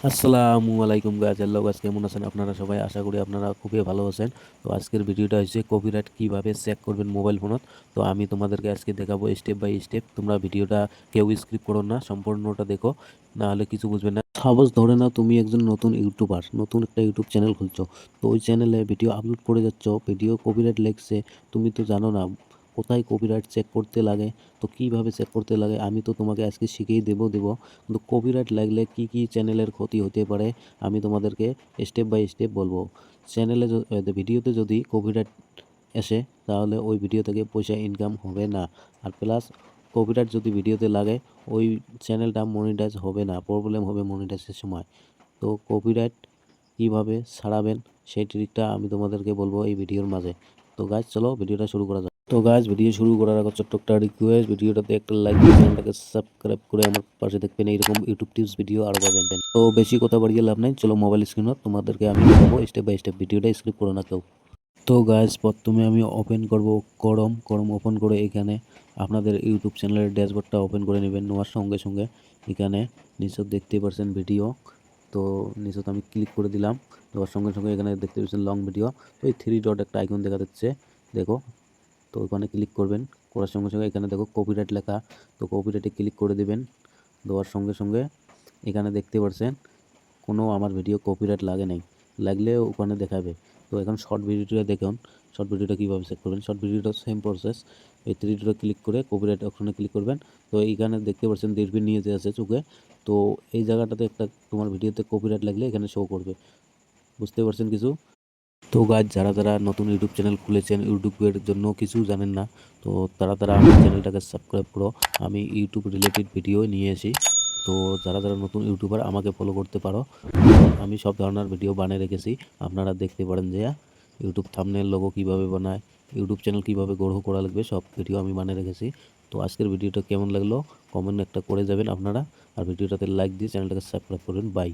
আসসালামু আলাইকুম guys, hello guys, কেমন আছেন আপনারা সবাই? আশা করি আপনারা খুবই ভালো আছেন। তো আজকের ভিডিওটা হচ্ছে কপিরাইট কিভাবে চেক করবেন মোবাইল ফোনত। তো আমি তোমাদেরকে আজকে দেখাবো স্টেপ বাই স্টেপ। তোমরা ভিডিওটা কেউ স্কিপ করো না, সম্পূর্ণটা দেখো, না হলে কিছু বুঝবেন না। সাপোজ ধরে নাও তুমি একজন নতুন ইউটিউবার, নতুন একটা ইউটিউব চ্যানেল খুলছো। তো ওই চ্যানেলে ভিডিও আপলোড করে যাচ্ছ, ভিডিও কপিরাইট লেগছে। তুমি তো জানো না কোথায় কপিরাইট চেক করতে লাগে। তো কিভাবে চেক করতে লাগে আমি তো তোমাকে আজকে শিখিয়ে দেবো। কিন্তু কপিরাইট লাগলে কি কি চ্যানেলের ক্ষতি হতে পারে আমি তোমাদেরকে স্টেপ বাই স্টেপ বলবো। ভিডিওতে যদি কপিরাইট আসে তাহলে ওই ভিডিও থেকে পয়সা ইনকাম হবে না। আর প্লাস কপিরাইট যদি ভিডিওতে লাগে ওই চ্যানেলটা মনিটাইজ হবে না, প্রবলেম হবে মনিটাইজের সময়। তো কপিরাইট কীভাবে ছাড়াবেন সেই ট্রিকটা আমি তোমাদেরকে বলবো এই ভিডিওর মাঝে। তো গাইজ চলো ভিডিওটা শুরু করা যাক। তো গাইজ ভিডিও শুরু করার আগে ছোট্ট একটা রিকোয়েস্ট, ভিডিওটাতে একটা লাইক দিয়ে চ্যানেলটাকে সাবস্ক্রাইব করে আমার পাশে দেখবেন এইরকম ইউটিউব টিপস ভিডিও আরও পাবেন। তো বেশি কথা বাড়িয়ে লাভ নাই, চলো মোবাইল স্ক্রিনত তোমাদেরকে আমি দেখাবো স্টেপ বাই স্টেপ, ভিডিওটা স্কিপ করো না কেউ। তো গাইজ প্রথমে আমি ওপেন করব ক্রোম ওপেন করে এখানে আপনাদের ইউটিউব চ্যানেলের ড্যাশবোর্ডটা ওপেন করে নেবেন। নেওয়ার সঙ্গে সঙ্গে এখানে নিচে দেখতে পাচ্ছেন ভিডিও। তো নিচে আমি ক্লিক করে দিলাম, দেওয়ার সঙ্গে সঙ্গে এখানে দেখতে পাচ্ছেন লং ভিডিও। তো এই থ্রি ডট একটা আইকন দেখা যাচ্ছে, দেখো। তো ওখানে ক্লিক করবেন, করার সঙ্গে সঙ্গে এখানে দেখো কপিরাইট লেখা। তো কপিরাইটে ক্লিক করে দিবেন। দেওয়ার সঙ্গে সঙ্গে এখানে দেখতে পাচ্ছেন কোনো আমার ভিডিও কপিরাইট লাগে নাই, লাগলে ওখানে দেখাবে। তো এখন শর্ট ভিডিওটা দেখুন, শর্ট ভিডিওটা কীভাবে চেক করবেন। শর্ট ভিডিওটা সেম প্রসেস, এই থ্রি ডটে ক্লিক করে কপিরাইট অপশনে ক্লিক করবেন। তো এইখানে দেখতে পাচ্ছেন দূরবীন নিয়ে যে আছে চোখে, তো এই জায়গাটাতে একটা তোমার ভিডিওতে কপিরাইট লাগলে এখানে শো করবে। বুঝতে পারছেন কিছু? তো গাইজ যারা যারা নতুন ইউটিউব চ্যানেল খুলেছেন, ইউটিউবের জন্য কিছু জানেন না, তো তারা আমার চ্যানেলটাকে সাবস্ক্রাইব করো। আমি ইউটিউব রিলেটেড ভিডিও নিয়ে আসি। তো যারা যারা নতুন ইউটিউবার আমাকে ফলো করতে পারো। আমি সব ধরনের ভিডিও বানিয়ে রেখেছি, আপনারা দেখতে পারেন যে ইউটিউব থাম্বনেল লোগো কীভাবে বানায়, ইউটিউব চ্যানেল কীভাবে গ্রো করা লাগবে, সব ভিডিও আমি বানিয়ে রেখেছি। তো আজকের ভিডিওটা কেমন লাগলো কমেন্ট একটা করে যাবেন আপনারা, আর ভিডিওটাতে লাইক দিয়ে চ্যানেলটাকে সাবস্ক্রাইব করবেন। বাই।